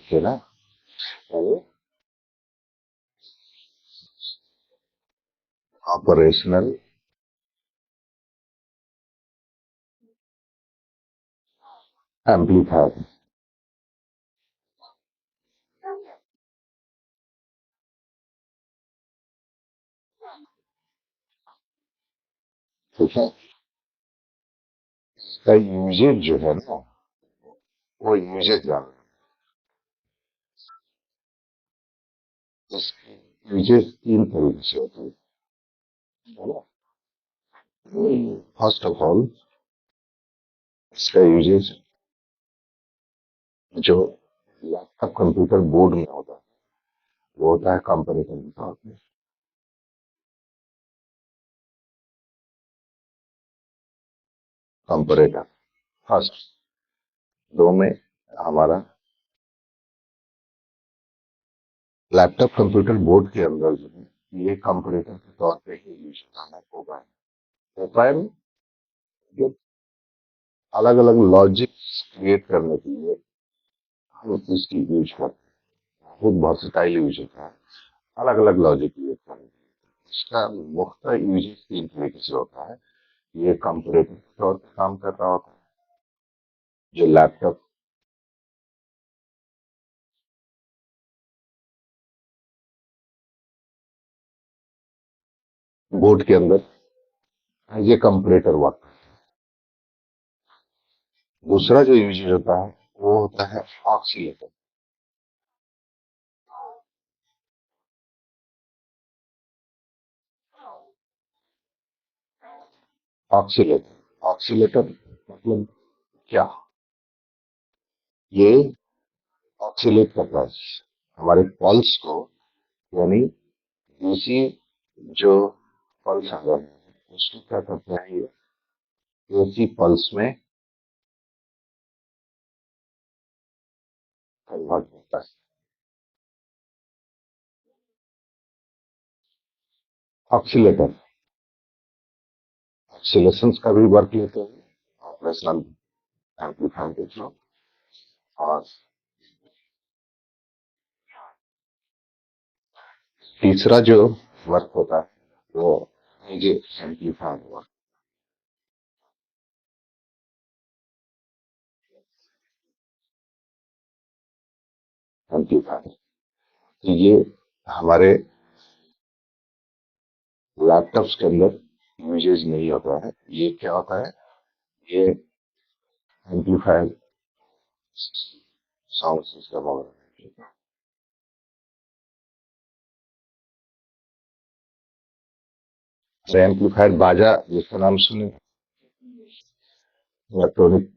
है ना। Operational amplifier. ठीक है। इसका यूजेज जो है ना, वो यूजेज जान। इसकी यूजेज तीन तरीके से होती है ना। फर्स्ट ऑफ ऑल, इसका यूजेज जो लैपटॉप कंप्यूटर बोर्ड में होता है, वो होता है कंपैरेटर के तौर पे। Comparator first. दो में हमारा लैपटॉप कंप्यूटर बोर्ड के अंदर जो है, ये कंपैरेटर के तौर पे ही यूज होता है मोबाइल। मोबाइल जो अलग अलग लॉजिक क्रिएट करने के लिए हम इसकी यूज करते हैं। बहुत वर्सटाइल यूज होता है अलग अलग लॉजिक क्रिएट करने के लिए। इसका मुख्य यूज तीन तरीके से होता है। ये कंपैरेटर के तौर पे काम कर रहा होता है, जो लैपटॉप बोर्ड के अंदर एज ए कंपैरेटर वर्क। दूसरा जो यूज होता है वो होता है ऑक्सीलेटर। ऑक्सीलेटर ऑक्सीलेटर मतलब क्या? ये ऑक्सीलेट करता है हमारे पल्स को, यानी डीसी जो पल्स आ रहा है उसको क्या करते हैं, ये एसी पल्स में कन्वर्ट होता है। ऑक्सीलेटर ऑक्सीलेशन का भी वर्क लेते हैं ऑपरेशनल एम्पलीफायर के थ्रू। और तीसरा जो वर्क होता है वो ये एम्पलीफायर वर्क। एम्पलीफायर तो ये हमारे लैपटॉप्स के अंदर यूजेज नहीं होता है। ये क्या होता है, ये एम्पलीफायर साउंड सिस्टम वगैरह। एम्पलीफायर बाजा जिसका नाम सुने, इलेक्ट्रॉनिक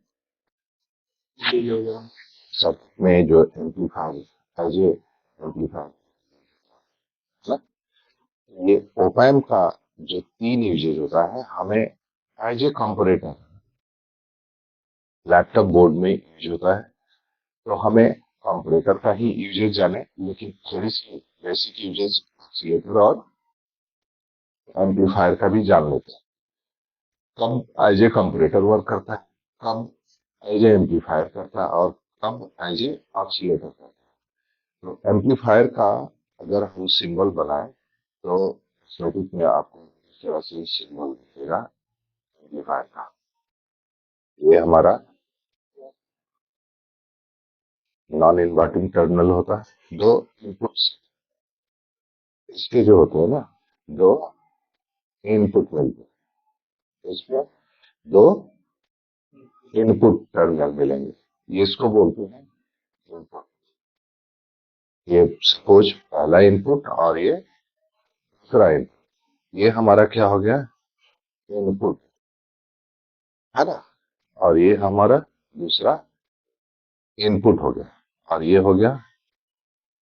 सब में जो एम्पलीफायर एज ए एम्पलीफायर ना, ये ओपैम का जो तीन यूजेज होता है हमें as a comparator laptop board में यूज होता है। तो हमें कंपैरेटर का ही यूजेज जाने, लेकिन थोड़ी सी बेसिक यूजेज ऑसिलेटर और एम्पलीफायर का भी जान लेते हैं। कब एज ए कंपैरेटर वर्क करता है, कब एज ए एम्पलीफायर करता है, और कब एज ए ऑसिलेटर करता है। तो एम्पलीफायर का अगर हम सिंबल बनाए तो सर्किट में आपको इस तरह से सिग्नल दिखेगा एम्पलीफायर का। ये हमारा नॉन इन्वर्टिंग टर्मिनल होता है। दो इनपुट्स इसके जो होते हैं ना, दो इनपुट मिलते हैं, इसमें दो इनपुट टर्मिनल मिलेंगे, ये इसको बोलते हैं इनपुट। ये सपोज पहला इनपुट और ये दूसरा इनपुट, ये हमारा क्या हो गया, इनपुट, है ना। और ये हमारा दूसरा इनपुट हो गया, और ये हो गया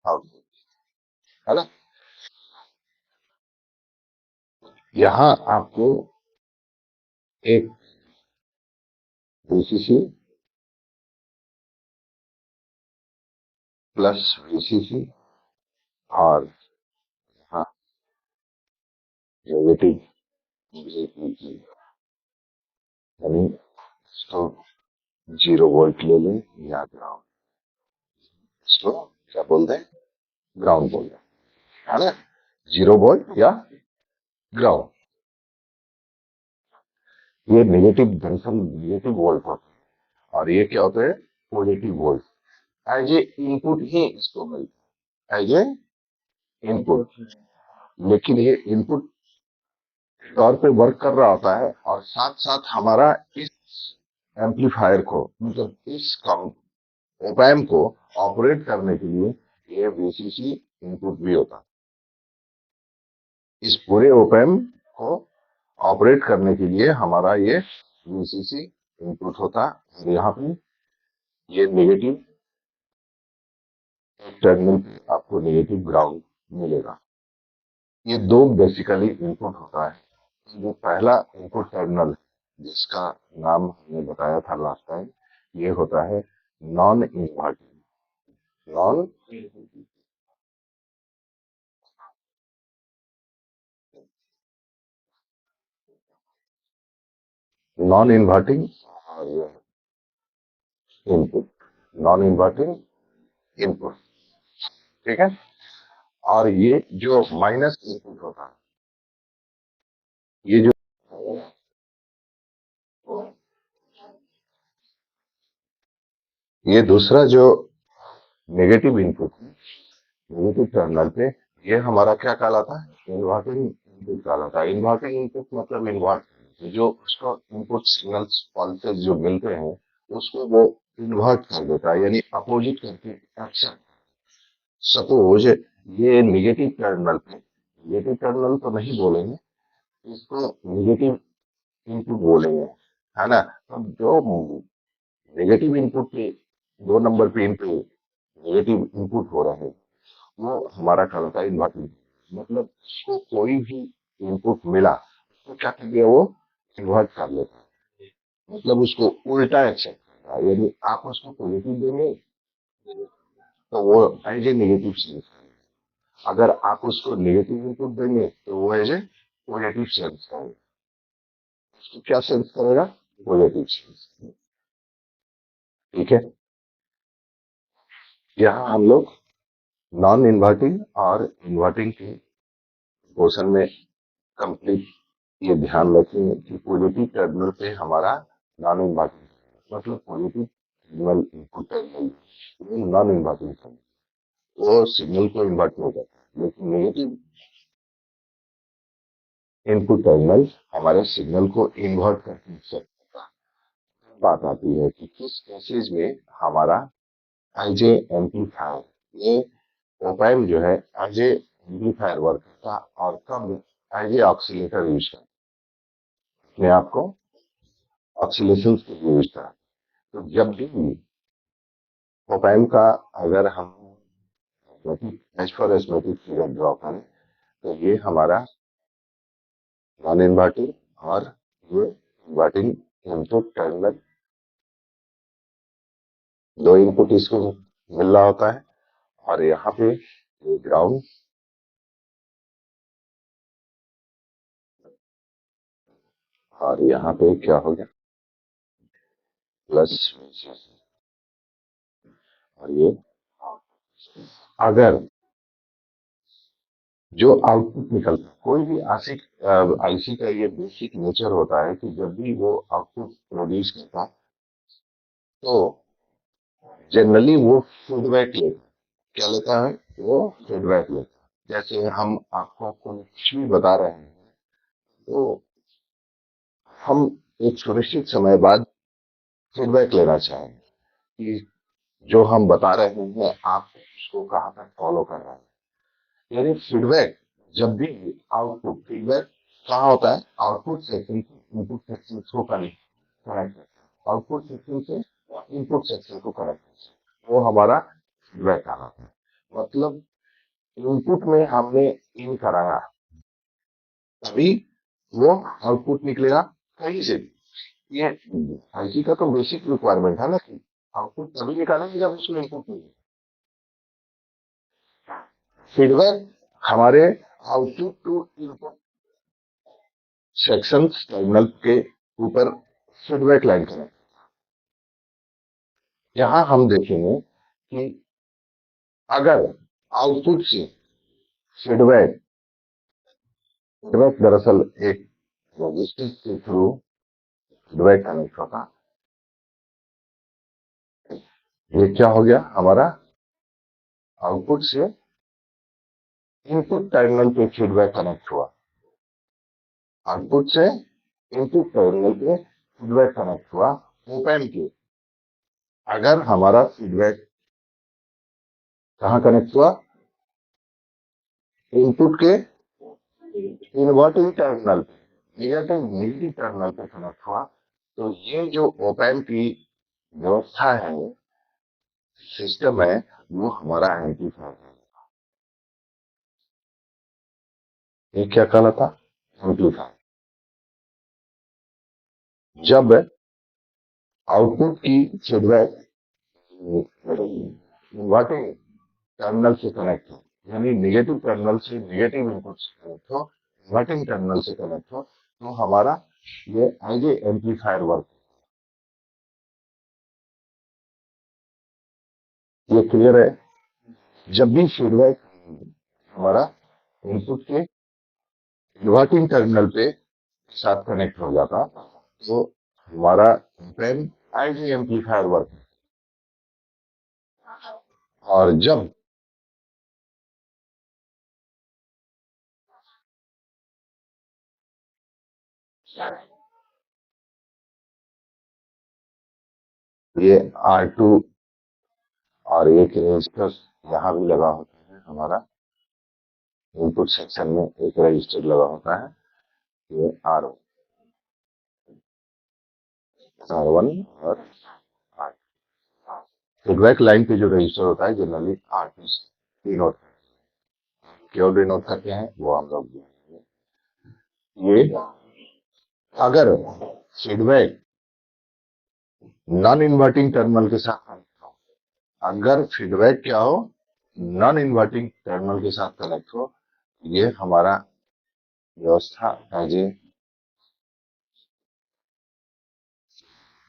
आउटपुट, है ना। यहां आपको एक वीसीसी प्लस वीसीसी और हाँ नेगेटिव, यानी इसको 0 वोल्ट ले लें या ग्राउंड, इसको क्या बोलते हैं, ग्राउंड बोलते हैं, है ना। 0 वोल्ट या ग्राउंड, ये नेगेटिव, दरअसल नेगेटिव वोल्ट होते हैं, और ये क्या होते हैं, positive volt. As a input ही इसको मिलता है, एज ए इनपुट। लेकिन ये इनपुट तौर पे वर्क कर रहा होता है, और साथ साथ हमारा इस एम्पलीफायर को, मतलब इस ओपैम को ऑपरेट करने के लिए ये वीसीसी इनपुट भी होता है। इस पूरे ओपैम को ऑपरेट करने के लिए हमारा ये वीसीसी इनपुट होता है, और यहाँ पे ये नेगेटिव टर्मिनल पे आपको नेगेटिव ग्राउंड मिलेगा। ये दो बेसिकली इनपुट होता है। जो पहला इनपुट टर्मिनल जिसका नाम हमने बताया था लास्ट टाइम, ये होता है non inverting, non non inverting और इनपुट, नॉन इन्वर्टिंग इनपुट, ठीक है। और ये जो माइनस इनपुट होता है, ये जो ये दूसरा जो नेगेटिव इनपुट है, नेगेटिव टर्मिनल पे, ये हमारा क्या कहलाता है, इन्वर्टिंग इनपुट कहलाता है। इन्वर्टिंग इनपुट मतलब इन्वर्ट, जो उसको इनपुट सिग्नल्स पल्सेस जो मिलते हैं उसको वो इन्वर्ट कर देता है, यानी अपोजिट करके एक्शन। सपोज ये नेगेटिव टर्मिनल पे, नेगेटिव टर्मिनल तो नहीं बोलेंगे, इसको नेगेटिव इनपुट बोलेंगे, है ना। अब जो नेगेटिव इनपुट पे, 2 नंबर पे इनपुट, नेगेटिव इनपुट हो रहा है, वो हमारा कहलाता है इन्वर्टिंग। मतलब उसको कोई भी इनपुट मिला तो क्या कर दिया, वो इन्वर्ट कर लेता है, मतलब उसको उल्टा एक्सेप्ट करता है। यदि आप उसको पॉजिटिव देंगे तो वो एज ए नेगेटिव सेंस करेगा, अगर आप उसको नेगेटिव इनपुट देंगे तो वो एज ए पॉजिटिव सेंस करेगा। उसको क्या सेंस करेगा, पॉजिटिव सेंस, ठीक है। यहाँ हम लोग नॉन इन्वर्टिंग और इन्वर्टिंग के पोर्शन में कंप्लीट ये ध्यान रखेंगे कि पॉजिटिव टर्मिनल पे हमारा नॉन इन्वर्टिंग, मतलब पॉजिटिव सिग्नल इनपुट टर्मिनल, ये नॉन इन्वर्टिंग है, वो सिग्नल को इन्वर्ट नहीं करता। लेकिन नेगेटिव इनपुट टर्मिनल हमारे सिग्नल को इन्वर्ट करके बात आती है कि किस केसेस में हमारा एज ए एम्पलीफायर, ये ओपैम जो है एज ए एम्पलीफायर वर्क करता, और कब एज ए ऑक्सीलेटर यूज करता, अपने आप को ऑक्सीलेशन के लिए यूज करता। तो जब भी ओपैम का, अगर हम as for schematic figure draw करें, तो ये हमारा नॉन इन्वर्टिंग और ये इन्वर्टिंग इनपुट टर्मिनल, दो इनपुट इसको मिल रहा होता है, और यहाँ पे ग्राउंड, और यहाँ पे क्या हो गया, प्लस। और ये अगर जो आउटपुट निकलता है, कोई भी आशिक आईसी का ये बेसिक नेचर होता है कि जब भी वो आउटपुट प्रोड्यूस करता है तो जनरली वो फीडबैक लेता है। क्या लेता है, वो फीडबैक लेता है। जैसे हम आपको कुछ भी बता रहे हैं, तो हम एक सुनिश्चित समय बाद फीडबैक लेना चाहेंगे कि जो हम बता रहे हैं आप उसको कहाँ तक फॉलो कर रहे हैं। यानी फीडबैक, जब भी आउटपुट फीडबैक कहाँ होता है, आउटपुट सेक्शन से इनपुट सेक्शन को कनेक्ट करता है, आउटपुट सेक्शन से इनपुट सेक्शन को कनेक्ट करता है, वो हमारा फीडबैक कहलाता है। मतलब इनपुट में हमने इन कराया, तभी वो आउटपुट निकलेगा कहीं से भी। ये आईसी का तो बेसिक रिक्वायरमेंट है ना कि आउटपुट तभी निकालेंगे जब उसमें इनपुट मिले। फीडबैक हमारे output to input section terminal के ऊपर फीडबैक लाइन करें। यहाँ हम देखेंगे कि अगर आउटपुट से फीडबैक फीडबैक दरअसल एक रजिस्टर के थ्रू फीडबैक कनेक्ट होता, ये क्या हो गया हमारा, आउटपुट से इनपुट टर्मिनल पे फीडबैक कनेक्ट हुआ, आउटपुट से इनपुट टर्मिनल पे फीडबैक कनेक्ट हुआ ओपन के। अगर हमारा फीडबैक कहाँ कनेक्ट हुआ, इनपुट के इन्वर्टिंग टर्मिनल पे, नेगेटिव टर्मिनल पे कनेक्ट हुआ, तो ये जो ओपन की व्यवस्था है, सिस्टम है, वो हमारा एम्पलीफायर है। ये क्या कहलाता, एम्पलीफायर। जब आउटपुट की फीडबैक इन्वर्टिंग टर्मिनल से कनेक्ट हो, यानी नेगेटिव टर्मिनल से नेगेटिव इनपुट से कनेक्ट हो, इन्वर्टिंग टर्मिनल से कनेक्ट हो, तो हमारा ये एज ए एम्पलीफायर वर्क। ये क्लियर है। जब भी फीडबैक हमारा इनपुट के इन्वर्टिंग टर्मिनल पे साथ कनेक्ट हो जाता, तो हमारा पेन एज ए एम्पलीफायर वर्क। और जब ये R2 और एक रजिस्टर यहाँ भी लगा होता है, हमारा इनपुट सेक्शन में एक रजिस्टर लगा होता है, ये R1 और R। फीडबैक लाइन पे जो रजिस्टर होता है जनरली R2 से डिनोट, क्यों डिनोट करते हैं वो हम लोग ये, अगर फीडबैक नॉन इन्वर्टिंग टर्मिनल के साथ कनेक्ट हो, अगर फीडबैक क्या हो, नॉन इन्वर्टिंग टर्मिनल के साथ कनेक्ट हो, ये हमारा व्यवस्था एज ए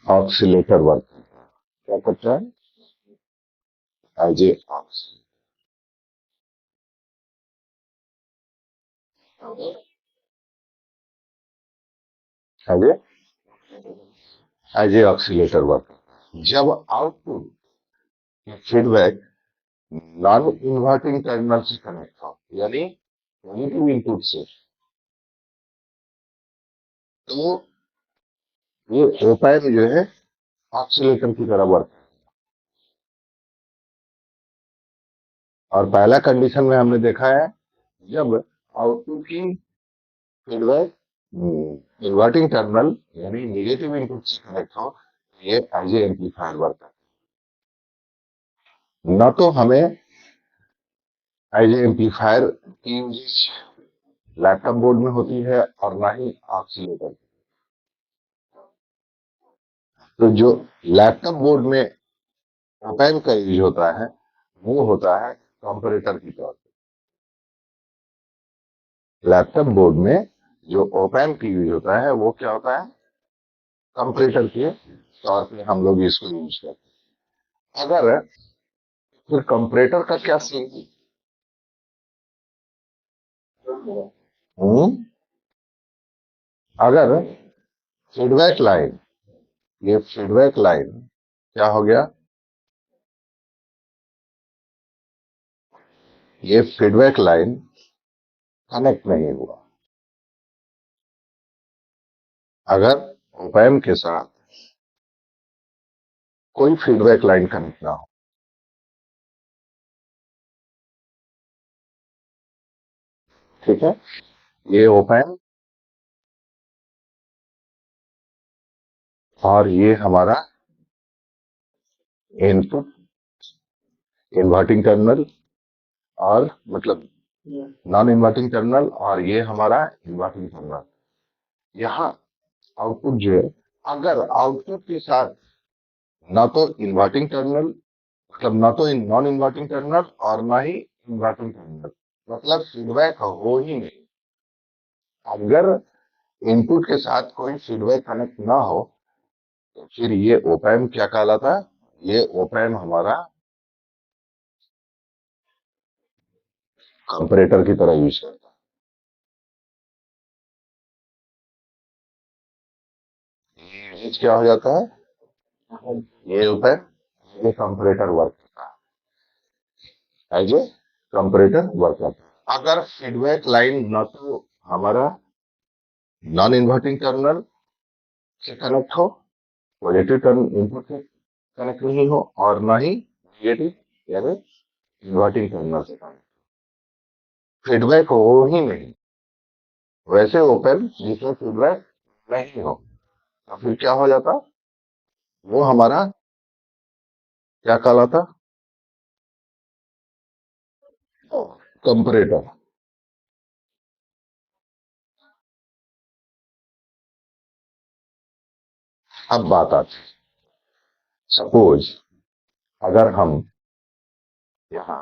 ऑक्सीलेटर वर्क क्या करता है, as a as a oscillator work. जब output feedback non inverting terminal से कनेक्ट हो, यानी नेगेटिव इनपुट से, तो ये ओपैम जो है ऑक्सीलेटर की तरह वर्क। और पहला कंडीशन में हमने देखा है, जब आउटपुट की फीडबैक इन्वर्टिंग टर्मिनल यानी नेगेटिव इनपुट से कनेक्ट हो, ये एज ए एम्पलीफायर वर्क है। न तो हमें एज ए एम्पलीफायर की यूजेज लैपटॉप बोर्ड में होती है और ना ही ऑक्सीलेटर। तो जो लैपटॉप बोर्ड में ओपैम का यूज होता है, वो होता है कंपैरेटर की तौर पे। लैपटॉप बोर्ड में जो ओपैम की यूज होता है वो क्या होता है, कंपैरेटर के तौर पे हम लोग इसको यूज करते हैं। अगर फिर कंपैरेटर का क्या सीन, हम्म, अगर फीडबैक लाइन, ये फीडबैक लाइन क्या हो गया, ये फीडबैक लाइन कनेक्ट नहीं हुआ, अगर ओपैम के साथ कोई फीडबैक लाइन कनेक्ट ना हो, ठीक है, ये ओपैम और ये हमारा इनपुट इन्वर्टिंग टर्मिनल, और मतलब नॉन इन्वर्टिंग टर्मिनल, और ये हमारा इन्वर्टिंग टर्मिनल। यहाँ आउटपुट जो है, अगर आउटपुट के साथ ना तो इन्वर्टिंग टर्मिनल, मतलब ना तो नॉन इन्वर्टिंग टर्मिनल और ना ही इन्वर्टिंग टर्मिनल, मतलब फीडबैक हो ही नहीं, अगर इनपुट के साथ कोई फीडबैक कनेक्ट ना हो, तो फिर ये ओपैम क्या कहलाता है, ये ओपैम हमारा कंपैरेटर की तरह यूज करता है। ये क्या हो जाता है, ये होता है ये कंपैरेटर वर्क करता है, एज ए कंपैरेटर वर्क करता है। अगर फीडबैक लाइन ना तो हमारा नॉन इन्वर्टिंग टर्मिनल से कनेक्ट हो, पॉजिटिव टर्न इनपुट से कनेक्ट नहीं हो, और ना ही नेगेटिव यानी इन्वर्टिंग टर्मिनल से कनेक्ट, फीडबैक हो ही नहीं, वैसे ओपन जिसमें फीडबैक नहीं हो, तो फिर क्या हो जाता, वो हमारा क्या कहलाता, कंपैरेटर। अब बात आती है, सपोज अगर हम यहाँ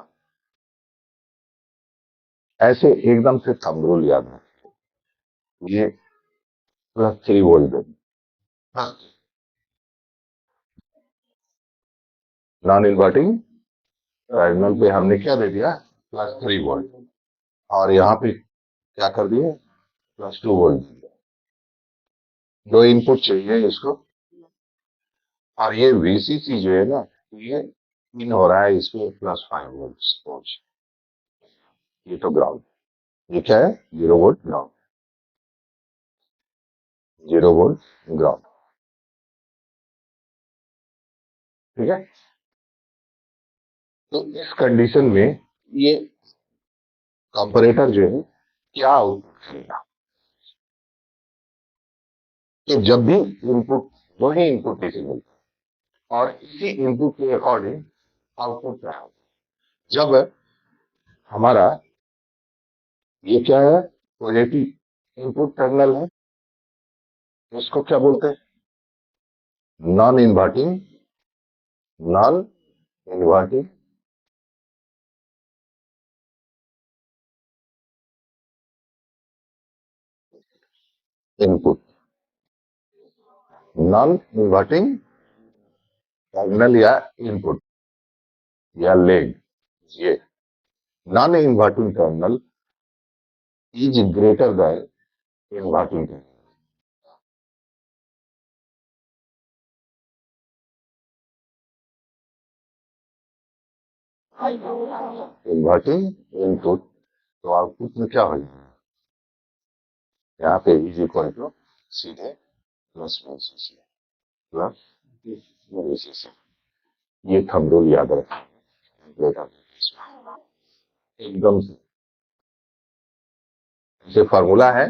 ऐसे एकदम से थंब रूल याद है, ये +3 वोल्ट दे, हाँ, नॉन इन्वर्टिंग टर्मिनल पे हमने क्या दे दिया, +3 वोल्ट, और यहाँ पे क्या कर दिए, +2 वोल्ट। दो इनपुट चाहिए इसको, और ये वीसीसी जो है ना, ये इन हो रहा है इसमें +5 वोल्ट सपोज, ये तो ग्राउंड, ये क्या है, 0 वोल्ट ग्राउंड, 0 वोल्ट ग्राउंड, ठीक है। तो इस कंडीशन में ये कंपैरेटर जो है क्या आउटपुट करेगा, तो जब भी इनपुट, वही इनपुट इसे मिलता है और इसी इनपुट के अकॉर्डिंग आउटपुट क्या होगा। जब हमारा ये क्या है, पॉजिटिव इनपुट टर्मिनल है, उसको क्या बोलते हैं, non inverting, non inverting input, non inverting terminal या इनपुट या लेग, ये non inverting terminal is greater then inverting terminal, inverting input, तो आउटपुट में क्या हो जाएगा, यहाँ पे इज इक्वल टू सीधे +VCC, +VCC, ये थंब रूल याद रखें एकदम से फार्मूला है,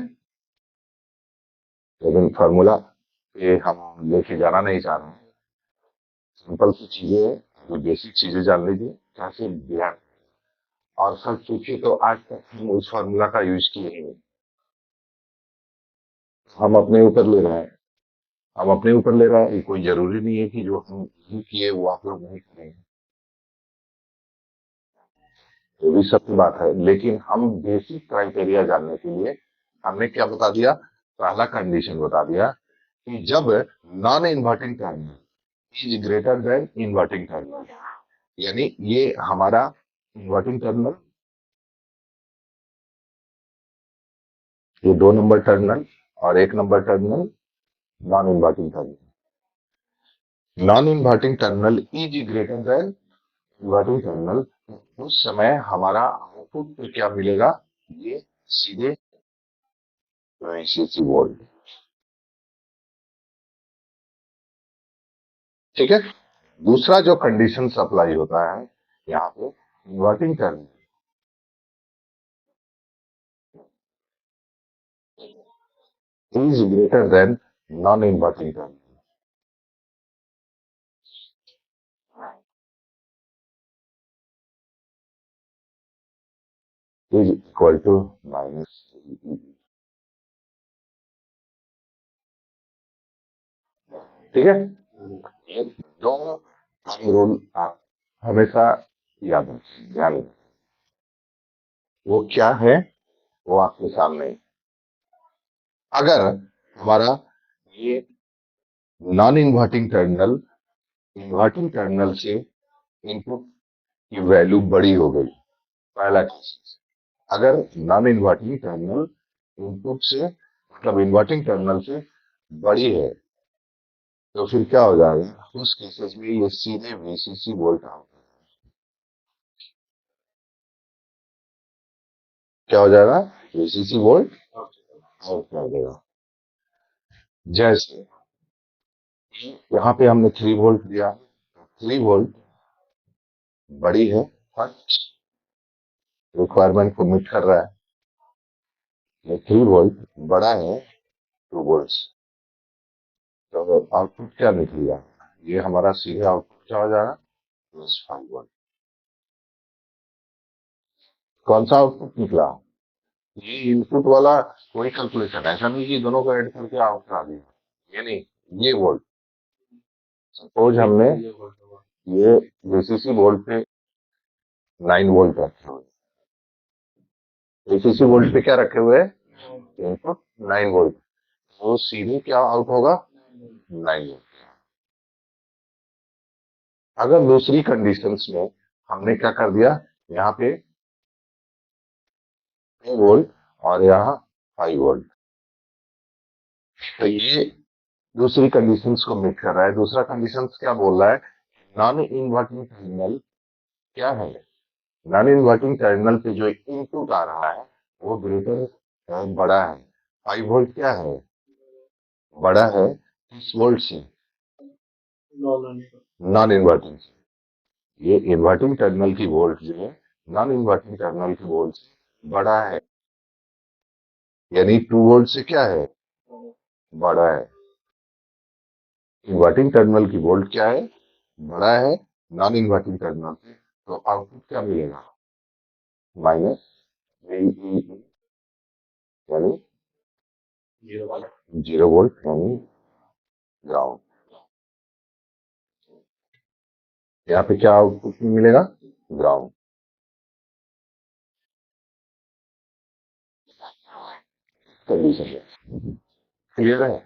लेकिन फार्मूला पे हम लेके जाना नहीं चाह रहे हैं, सिंपल सी चीजें हैं, जो बेसिक चीजें जान लीजिए कैसे ध्यान, और सब पूछिए तो आज तक हम उस फार्मूला का यूज किए ही नहीं, हम अपने ऊपर ले रहे हैं, हम अपने ऊपर ले रहे हैं, कोई जरूरी नहीं है कि जो हम नहीं किए वो आप लोग नहीं करेंगे, ये भी सत्य बात है, लेकिन हम बेसिक क्राइटेरिया जानने के लिए हमने क्या बता दिया, पहला कंडीशन बता दिया कि जब non inverting terminal is greater then inverting terminal, यानी ये हमारा इन्वर्टिंग टर्मिनल, ये 2 नंबर टर्मिनल और 1 number terminal non inverting terminal, non inverting terminal is greater then inverting terminal, उस समय हमारा आउटपुट पे क्या मिलेगा, ये सीधे VCC वोल्ट, ठीक है। दूसरा जो कंडीशन अप्लाई होता है यहाँ पे, inverting terminal is greater than non inverting terminal is equal to minus, ठीक है। ये दो हम रूल आप हमेशा याद रखें, ध्यान रखें। वो क्या है, वो आपके सामने है। अगर हमारा ये non inverting terminal inverting terminal से इनपुट की वैल्यू बड़ी हो गई, पहला केस, अगर नॉन इन्वर्टिंग टर्मिनल इनपुट से मतलब इन्वर्टिंग टर्मिनल से बड़ी है तो फिर क्या हो जाएगा, उस केसेस में ये सीधे वीसीसी वोल्ट आउट, क्या हो जाएगा, वीसीसी वोल्ट आउट कर देगा। जैसे यहाँ पे हमने 3 वोल्ट दिया, 3 वोल्ट बड़ी है, फर्स्ट रिक्वायरमेंट को मीट कर रहा है, ये 3 वोल्ट बड़ा है 2 वोल्ट, तो आउटपुट क्या निकलेगा, ये हमारा सीधे आउटपुट क्या हो जाएगा, +5 वोल्ट। कौन सा आउटपुट निकला, ये इनपुट वाला कोई कैलकुलेशन, ऐसा नहीं कि दोनों को ऐड करके आउटपुट आ गया, ये नहीं, ये वोल्ट, सपोज हमने ये वीसीसी वोल्ट पे 9 वोल्ट रखे हुए, वीसीसी वोल्ट पे क्या रखे हुए, इनपुट 9 वोल्ट, तो सीधे क्या आउट होगा, 9 वोल्ट। अगर दूसरी कंडीशंस में हमने क्या कर दिया, यहाँ पे 2 वोल्ट और यहाँ 5 वोल्ट, तो ये दूसरी कंडीशंस को मीट कर रहा है। दूसरा कंडीशंस क्या बोल रहा है, नॉन इन्वर्टिंग टर्मिनल क्या है, नॉन इन्वर्टिंग टर्मिनल पे जो इनपुट आ रहा है वो ग्रेटर बड़ा है, 5 वोल्ट क्या है, बड़ा है 30 वोल्ट से, नॉन इन्वर्टिंग, ये इन्वर्टिंग टर्मिनल की वोल्ट जो है नॉन इन्वर्टिंग टर्मिनल की वोल्ट से बड़ा है, यानी 2 वोल्ट से क्या है, बड़ा है। इन्वर्टिंग टर्मिनल की वोल्ट क्या है, बड़ा है नॉन इन्वर्टिंग टर्मिनल से, तो आउटपुट क्या मिलेगा, -VEE, यानी 0 वोल्ट, यानी ग्राउंड। यहाँ पे क्या आउटपुट मिलेगा, ग्राउंड। कंडीशन क्लियर है,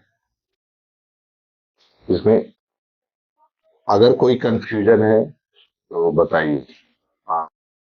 इसमें अगर कोई कंफ्यूजन है तो बताइए।